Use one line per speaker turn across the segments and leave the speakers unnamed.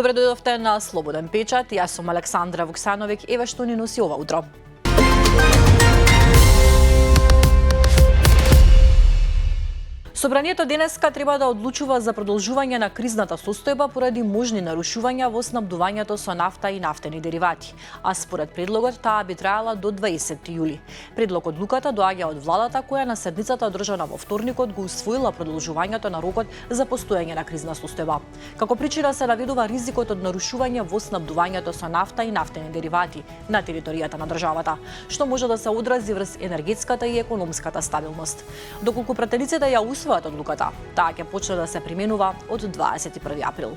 Добре дојдовте на Слободен печат. Јас сум Александра Вуксановиќ, еве што ни носи ова утро. Собранието денеска треба да одлучува за продолжување на кризната состојба поради можни нарушувања во снабдувањето со нафта и нафтени деривати, а според предлогот таа би траела до 20 јули. Предлог одлуката доаѓа од владата која на седницата одржана во вторникот го усвоила продолжувањето на рокот за постоење на кризна состојба. Како причина се наведува ризикот од нарушување во снабдувањето со нафта и нафтени деривати на територијата на државата, што може да се одрази врз енергетската и економската стабилност. Доколку пратениците ја усвојат одлуката, таа ќе почне да се применува од 21 април.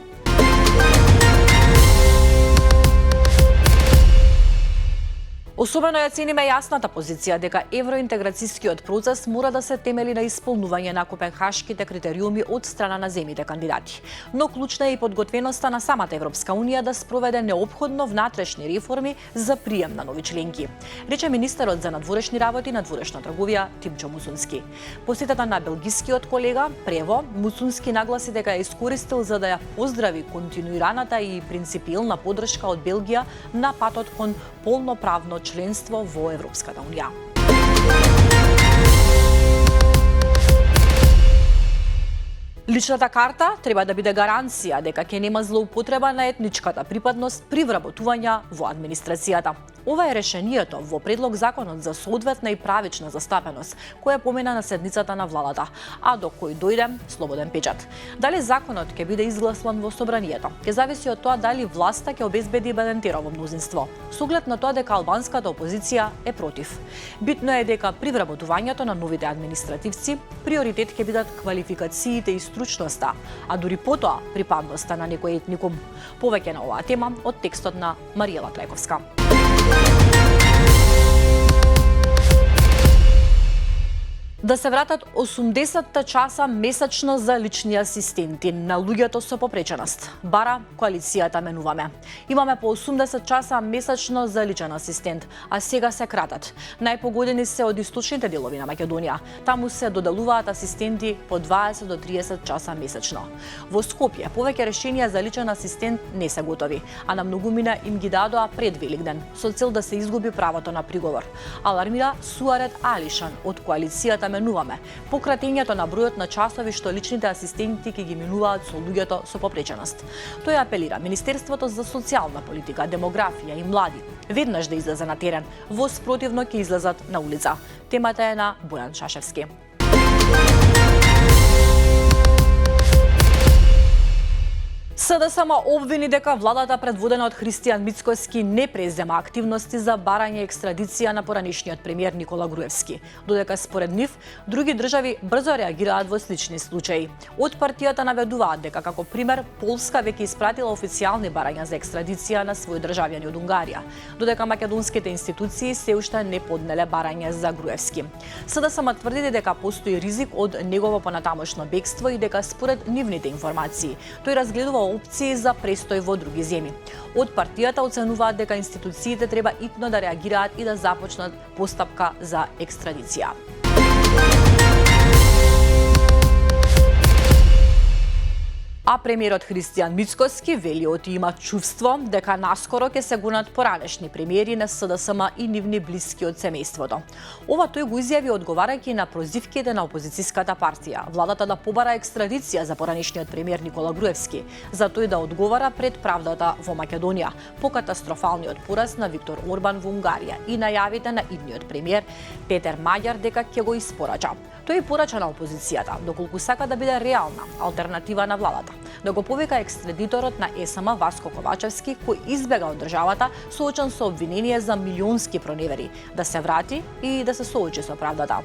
Особено ја цениме јасната позиција дека евроинтеграцијскиот процес мора да се темели на исполнување на копенхашките критериуми од страна на земјите кандидати. Но клучна е и подготвеноста на самата Европска Унија да спроведе неопходно внатрешни реформи за прием на нови членки, рече министерот за надворешни работи и надворешна трговија Тимчо Мусунски. Посетата на белгискиот колега Прево Мусунски нагласи дека ја искористил за да ја поздрави континуираната и принципиелна поддршка од Белгија на патот кон полноправно членство во Европската Унија. Личната карта треба да биде гаранција дека ќе нема злоупотреба на етничката припадност при вработување во администрацијата. Ова е решението во предлог законот за соодветна и правична застапеност, која помена на седницата на владата, а до кој дојде Слободен печат. Дали законот ќе биде изгласан во собранието, ќе зависи од тоа дали власта ќе обезбеди балансирано мнозинство, со оглед на тоа дека албанската опозиција е против. Битно е дека при вработувањето на новите административци приоритет ќе бидат квалификациите и стручноста, а дури потоа припадноста на некој етникум. Повеќе на оваа тема од текстот на Мариела Трајковска. Да се вратат 80 часа месечно за лични асистенти на луѓето со попреченост, бара коалицијата Менуваме. Имаме по 80 часа месечно за личен асистент, а сега се кратат. Најпогодени се од источните делови на Македонија. Таму се доделуваат асистенти по 20 до 30 часа месечно. Во Скопје повеќе решенија за личен асистент не се готови, а на многумина им ги дадоа пред Великден, со цел да се изгуби правото на приговор. Алармира Суарет Алишан од коалицијата Менуваме по кратењето на бројот на часови што личните асистенти ќе ги минуваат со луѓето со попреченост. Тој апелира Министерството за социјална политика, демографија и млади веднаш да излезе на терен, во спротивно ќе излезат на улица. Темата е на Бојан Шашевски. СДСМ обвини дека владата предводена од Христијан Мицкоски не презема активности за барање екстрадиција на поранешниот премиер Никола Груевски, додека според нив други држави брзо реагираат во слични случаи. Од партијата наведуваат дека како пример Полска веќе испратила официјални барања за екстрадиција на своји државјани од Унгарија, додека македонските институции се уште не поднеле барање за Груевски. СДСМ тврди дека постои ризик од негово понатамошно бегство и дека според нивните информации тој разгледува опции за престој во други земји. Од партијата оценуваат дека институциите треба итно да реагираат и да започнат постапка за екстрадиција. А премиерот Христијан Мицкоски вели оти има чувство дека наскоро ќе се гонат поранешни премиери на СДСМ и нивни блиски од семејството. Ова тој го изјави одговарајќи на прозивките на опозицијската партија, владата да побара екстрадиција за поранешниот премиер Никола Груевски, за тој да одговара пред правдата во Македонија по катастрофалниот пораз на Виктор Орбан во Унгарија и најавите на идниот премиер Петер Маѓар дека ќе го испорача. Тој порача на опозицијата, доколку сака да биде реална алтернатива на владата, да го повика екстрадиторот на ЕСМ Васко Ковачевски, кој избега од државата соочен со обвинение за милионски проневери, да се врати и да се соочи со правдата.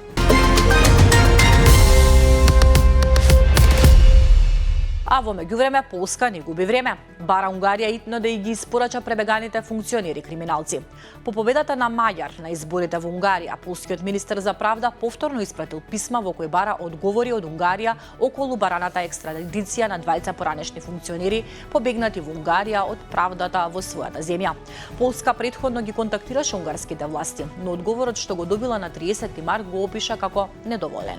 А во меѓувреме Полска не губи време. Бара Унгарија итно да и ги испорача пребеганите функционери криминалци. По победата на Маѓар на изборите во Унгарија, полскиот министер за правда повторно испратил писма во кои бара одговори од Унгарија околу бараната екстрадиција на двајца поранешни функционери побегнати во Унгарија од правдата во својата земја. Полска претходно ги контактираше унгарските власти, но одговорот што го добила на 30 март го опиша како недоволен.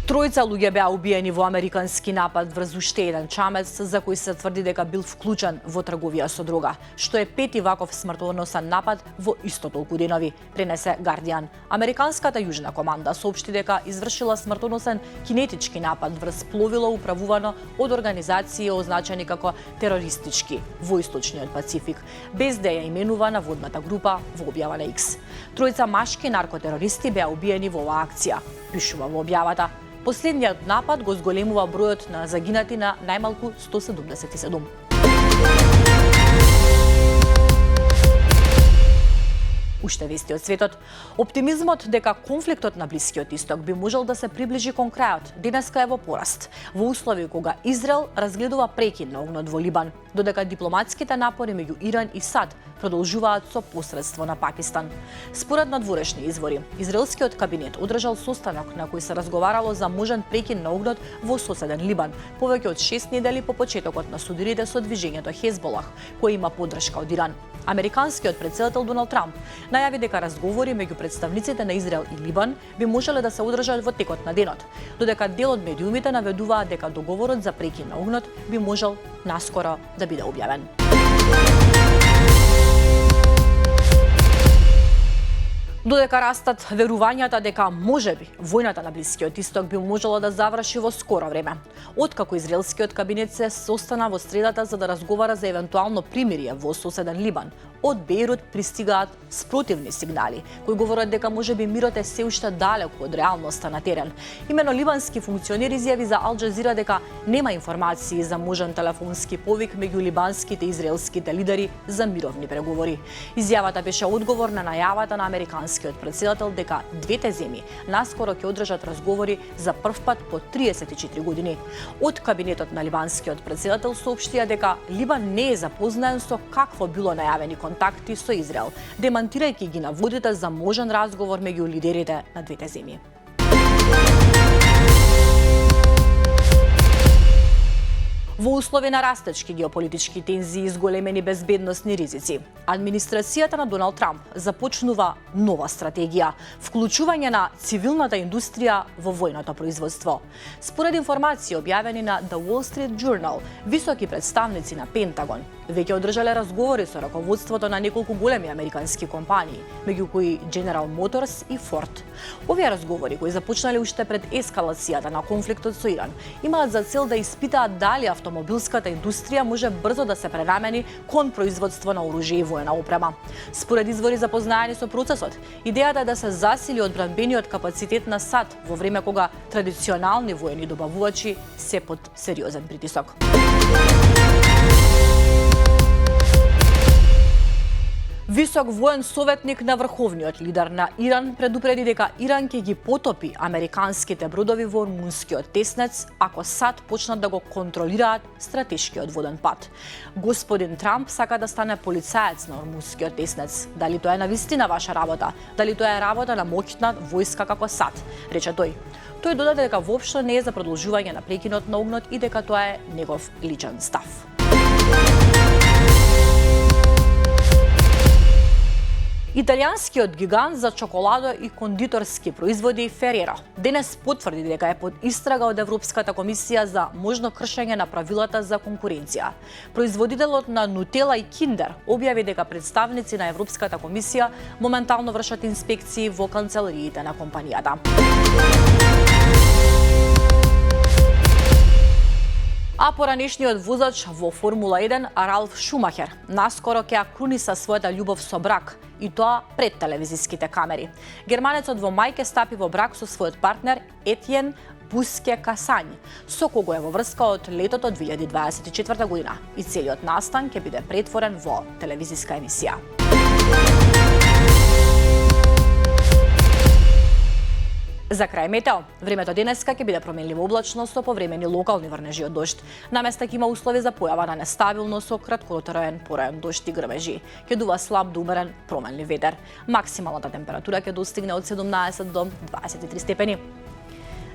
Тројца луѓе беа убиени во американски напад врз уште еден чамец за кој се тврди дека бил вклучен во трговија со дрога, што е пети ваков смртоносен напад во исто толку денови, пренесе Guardian. Американската јужна команда соопшти дека извршила смртоносен кинетички напад врз пловило управувано од организации означени како терористички во Источниот Пацифик, без да ја именува наводната група во објава на X. Тројца машки наркотерористи беа убиени во оваа акција, пишува во објавата. Последниот напад го зголемува бројот на загинати на најмалку 177. Уште вести од светот. Оптимизмот дека конфликтот на Блискиот Исток би можел да се приближи кон крајот денеска е во пораст, во услови кога Израел разгледува прекин на огнот во Либан, додека дипломатските напори меѓу Иран и САД продолжуваат со посредство на Пакистан. Според надворешни извори, израелскиот кабинет одржал состанок на кој се разговарало за можен прекин на огнот во соседен Либан, повеќе од 6 недели по почетокот на судирите со движењето Хезболах, кој има поддршка од Иран. Американскиот претседател Доналд Трамп најави дека разговори меѓу представниците на Израел и Либан би можеле да се одржат во текот на денот, додека дел од медиумите наведуваат дека договорот за прекин на огнот би можел наскоро да биде објавен. Додека растат верувањата дека можеби војната на Блискиот Исток би можела да заврши во скоро време, откако израелскиот кабинет се состана во средата за да разговара за евентуално примирие во соседен Либан, од Бејрут пристигаат спротивни сигнали кои говорат дека можеби мирот е се уште далеку од реалноста на терен. Имено либански функционер изјави за Ал Џазира дека нема информации за можен телефонски повик меѓу либанските и израелските лидери за мировни преговори. Изјавата беше одговор на најавата на американскиот претседател дека двете земји наскоро ќе одржат разговори за прв пат по 34 години. Од кабинетот на либанскиот претседател соопштија дека Либан не е запознаен со какво било најавени контакти со Израел, демантирајќи ги наводите за можен разговор меѓу лидерите на двете земји. Во услови на растечки геополитички тензии и зголемени безбедносни ризици, администрацијата на Доналд Трамп започнува нова стратегија – вклучување на цивилната индустрија во војното производство. Според информации објавени на The Wall Street Journal, високи представници на Пентагон веќе одржале разговори со раководството на неколку големи американски компании, меѓу кои General Motors и Ford. Овие разговори, кои започнале уште пред ескалацијата на конфликтот со Иран, имаат за цел да испитаат дали автомобилската индустрија може брзо да се премени кон производство на оружје и војна опрема. Според извори запознаени со процесот, идејата е да се засили одбранбениот капацитет на САД во време кога традиционални војни добавувачи се под сериозен притисок. Висок воен советник на врховниот лидер на Иран предупреди дека Иран ќе ги потопи американските бродови во Ормунскиот теснец ако САД почнат да го контролираат стратешкиот воден пат. Господин Трамп сака да стане полицаец на Ормунскиот теснец. Дали тоа е навистина ваша работа? Дали тоа е работа на моќна војска како САД? Рече тој. Тој додаде дека воопшто не е за продолжување на прекинот на огнот и дека тоа е негов личен став. Италијанскиот гигант за чоколада и кондиторски производи Фереро денес потврди дека е под истрага од Европската комисија за можно кршење на правилата за конкуренција. Производителот на Нутела и Киндер објави дека представници на Европската комисија моментално вршат инспекции во канцелариите на компанијата. А поранешниот возач во Формула 1 Ралф Шумахер наскоро ќе ја круниса својата љубов со брак, и тоа пред телевизиските камери. Германецот во мај ќе стапи во брак со својот партнер Етиен Буске-Касањ, со кого е во врска од летото 2024 година, и целиот настан ќе биде претворен во телевизиска емисија. За крај метео, времето денеска ќе биде променливо облачно со повремени локални врнежи од дожд. Наместа ќе има услови за појава на нестабилно со краткотраен пораен дожд и грмежи. Ќе дува слаб до умерен променлив ветер. Максималната температура ќе достигне од 17 до 23 степени.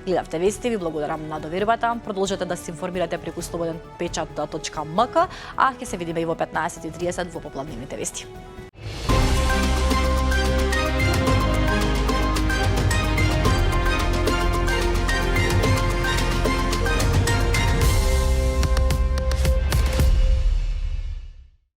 Гледавте вести, ви благодарам на довербата. Продолжете да се информирате преку slobodnpečat.mk, а ќе се видиме и во 15:30 во попладневните вести.